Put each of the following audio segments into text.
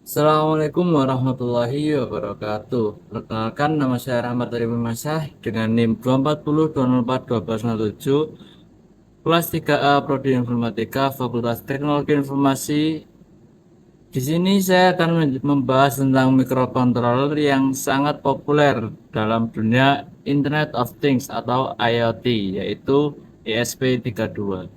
Assalamualaikum warahmatullahi wabarakatuh. Perkenalkan, nama saya Rahmat dari Masah dengan NIM 240204121, kelas 3A Prodi Informatika, Fakultas Teknologi Informasi. Di sini saya akan membahas tentang microcontroller yang sangat populer dalam dunia Internet of Things atau IoT, yaitu ESP32.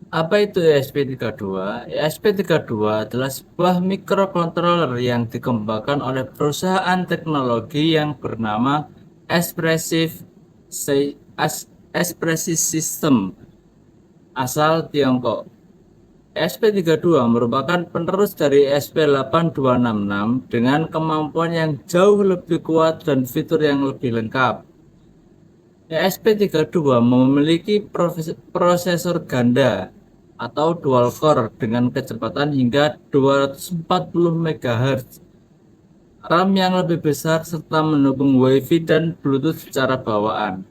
Apa itu ESP32? ESP32 adalah sebuah microcontroller yang dikembangkan oleh perusahaan teknologi yang bernama Espressif Espressif System asal Tiongkok. ESP32 merupakan penerus dari ESP8266 dengan kemampuan yang jauh lebih kuat dan fitur yang lebih lengkap. ESP32 memiliki prosesor ganda atau dual core dengan kecepatan hingga 240 MHz, RAM yang lebih besar serta mendukung Wi-Fi dan Bluetooth secara bawaan.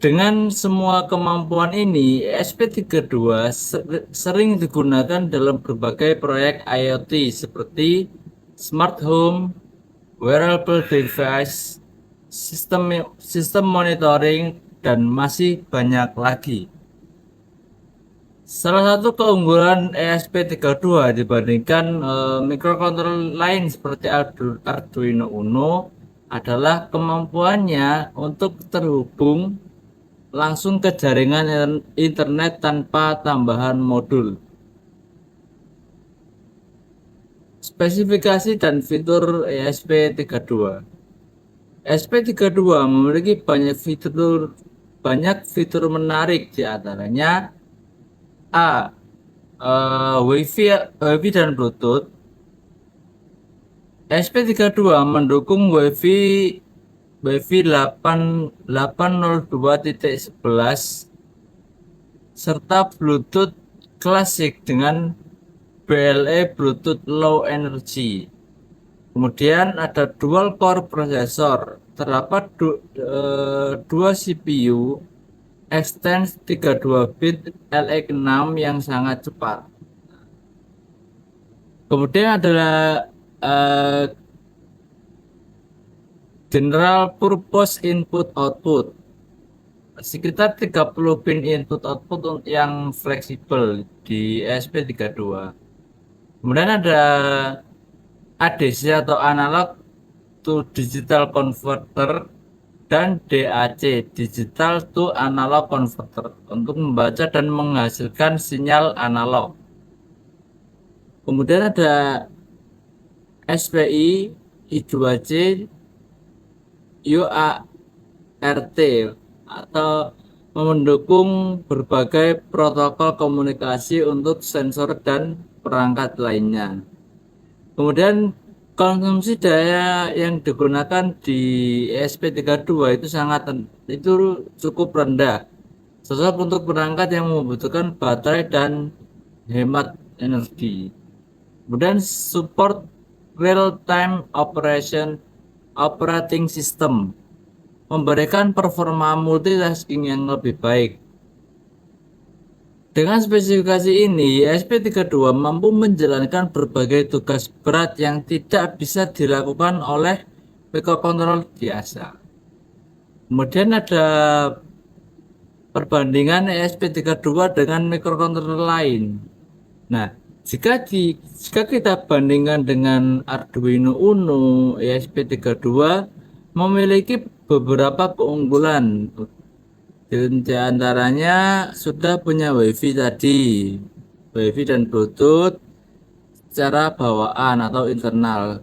Dengan semua kemampuan ini, ESP32 sering digunakan dalam berbagai proyek IoT seperti smart home, wearable device, sistem sistem monitoring, dan masih banyak lagi. Salah satu keunggulan ESP32 dibandingkan microcontroller lain seperti Arduino Uno adalah kemampuannya untuk terhubung langsung ke jaringan internet tanpa tambahan modul. Spesifikasi dan fitur ESP32. ESP32 memiliki banyak fitur menarik, di antaranya A. Wi-Fi dan Bluetooth. ESP32 mendukung Wi-Fi 802.11 serta Bluetooth klasik dengan BLE Bluetooth Low Energy. Kemudian ada dual core processor. Terdapat dua CPU Extends 32 bit LX6 yang sangat cepat. Kemudian adalah eh, General Purpose Input Output. Sekitar 30 pin input output yang fleksibel di ESP32. Kemudian ada ADC atau Analog to Digital Converter dan DAC, Digital to Analog Converter, untuk membaca dan menghasilkan sinyal analog. Kemudian ada SPI, I2C, UART atau mendukung berbagai protokol komunikasi untuk sensor dan perangkat lainnya. Kemudian konsumsi daya yang digunakan di ESP32 itu cukup rendah, sesuai untuk perangkat yang membutuhkan baterai dan hemat energi. Kemudian support real time operating system, memberikan performa multitasking yang lebih baik. Dengan spesifikasi ini, ESP32 mampu menjalankan berbagai tugas berat yang tidak bisa dilakukan oleh microcontroller biasa. Kemudian ada perbandingan ESP32 dengan microcontroller lain. Nah, jika kita bandingkan dengan Arduino Uno, ESP32 memiliki beberapa keunggulan. Di antaranya sudah punya WiFi tadi, WiFi dan Bluetooth secara bawaan atau internal.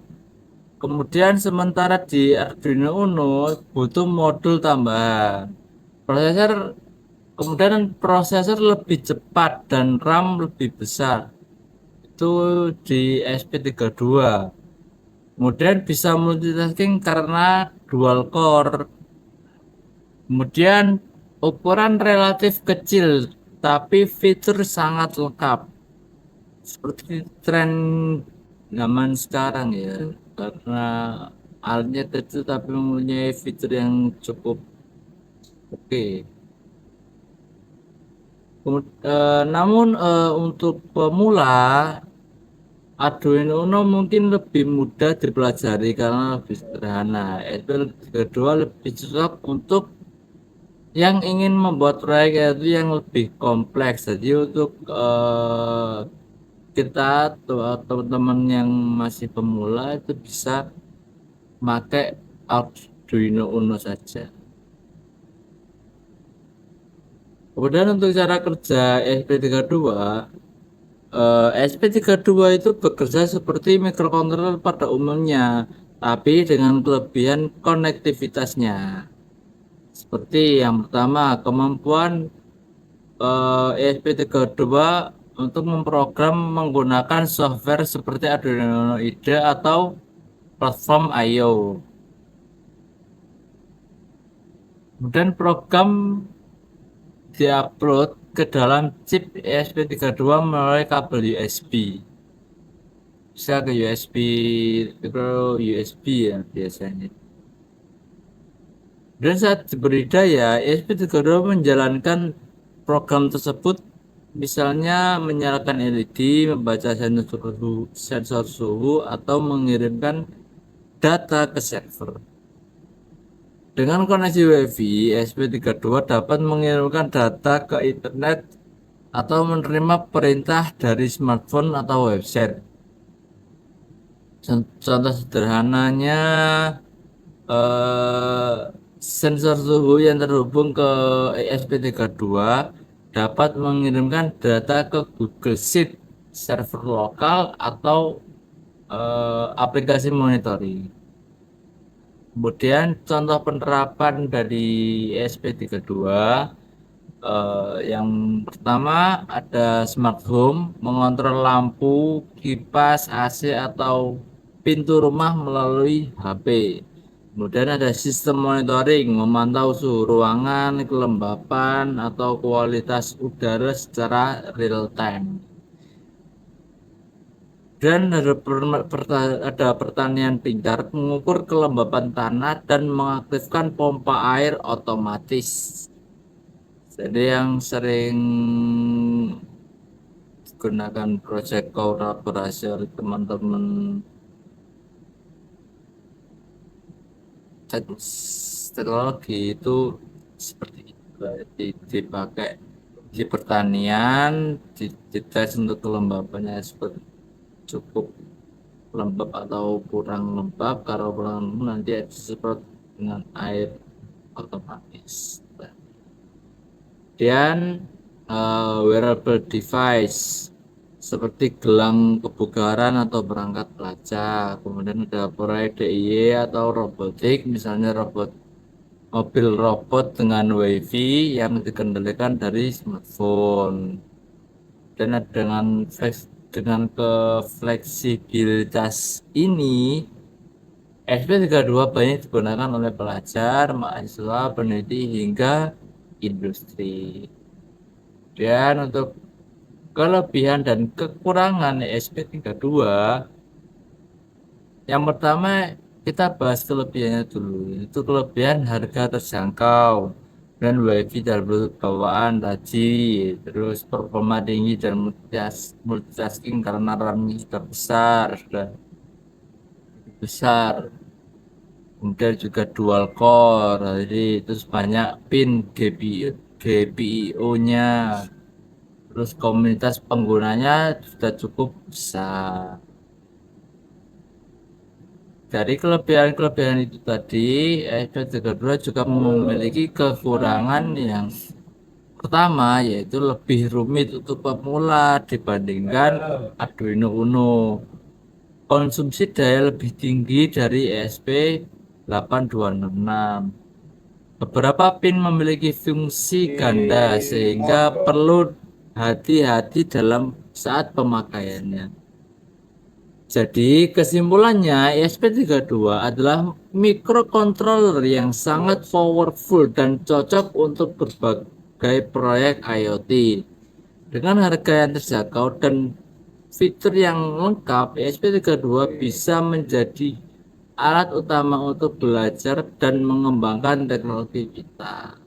Kemudian sementara di Arduino Uno butuh modul tambahan. Prosesor Kemudian prosesor lebih cepat dan RAM lebih besar. Itu di SP32. Kemudian bisa multitasking karena dual core. Kemudian ukuran relatif kecil tapi fitur sangat lengkap. Seperti tren zaman sekarang ya. Karena alatnya kecil tapi mempunyai fitur yang cukup oke. Namun untuk pemula Arduino Uno mungkin lebih mudah dipelajari karena lebih sederhana. SP kedua lebih cocok untuk yang ingin membuat proyek itu yang lebih kompleks. Jadi untuk kita atau teman-teman yang masih pemula itu bisa pakai Arduino Uno saja. Kemudian untuk cara kerja SP32, SP32 itu bekerja seperti microcontroller pada umumnya, tapi dengan kelebihan konektivitasnya. Seperti yang pertama, kemampuan ESP32 untuk memprogram menggunakan software seperti Arduino IDE atau platform I/O. Kemudian program diupload ke dalam chip ESP32 melalui kabel USB. Bisa ke USB, micro USB ya biasanya. Dan saat diberi daya, ESP32 menjalankan program tersebut, misalnya menyalakan LED, membaca sensor suhu, atau mengirimkan data ke server. Dengan koneksi WiFi, ESP32 dapat mengirimkan data ke internet atau menerima perintah dari smartphone atau website. Contoh sederhananya, eh, sensor suhu yang terhubung ke ESP32 dapat mengirimkan data ke Google Sheet, server lokal, atau aplikasi monitoring. Kemudian contoh penerapan dari ESP32, yang pertama ada smart home, mengontrol lampu, kipas, AC, atau pintu rumah melalui HP. Kemudian ada sistem monitoring, memantau suhu ruangan, kelembapan, atau kualitas udara secara real time. Dan ada pertanian pintar, mengukur kelembapan tanah dan mengaktifkan pompa air otomatis. Jadi yang sering gunakan proyek kolaborasi oleh teman-teman teknologi itu seperti itu. Dipakai di pertanian, dites untuk kelembapannya seperti cukup lembab atau kurang lembab. Kalau kurang lembab nanti disemprot dengan air otomatis. Dan wearable device seperti gelang kebugaran atau perangkat pelacak. Kemudian ada proyek DIY atau robotik, misalnya mobil robot dengan WiFi yang dikendalikan dari smartphone. Dan dengan kefleksibilitas ini, SP32 banyak digunakan oleh pelajar, mahasiswa, peneliti, hingga industri. Dan untuk kelebihan dan kekurangan SP32, yang pertama kita bahas kelebihannya dulu. Itu kelebihan harga terjangkau dan WiFi dan Bluetooth bawaan tadi, terus performa tinggi dan multitasking karena RAM-nya sudah besar. Kemudian juga dual core, jadi itu banyak pin GPIO-nya. Terus komunitas penggunanya sudah cukup besar. Dari kelebihan-kelebihan itu tadi, SP32 juga memiliki kekurangan yang pertama, yaitu lebih rumit untuk pemula dibandingkan Arduino Uno. Konsumsi daya lebih tinggi dari ESP8266. Beberapa pin memiliki fungsi ganda sehingga perlu hati-hati dalam saat pemakaiannya. Jadi kesimpulannya, ESP32 adalah microcontroller yang sangat powerful dan cocok untuk berbagai proyek IoT. Dengan harga yang terjangkau dan fitur yang lengkap, ESP32 bisa menjadi alat utama untuk belajar dan mengembangkan teknologi kita.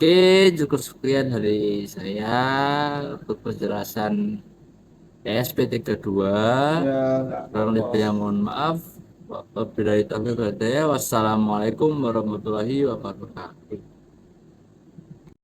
Oke, cukup sekian dari saya untuk penjelasan ESP32. Ya, Kurang lebihnya mohon maaf. Wabillahi taufiq wal hidayah. Wassalamualaikum warahmatullahi wabarakatuh.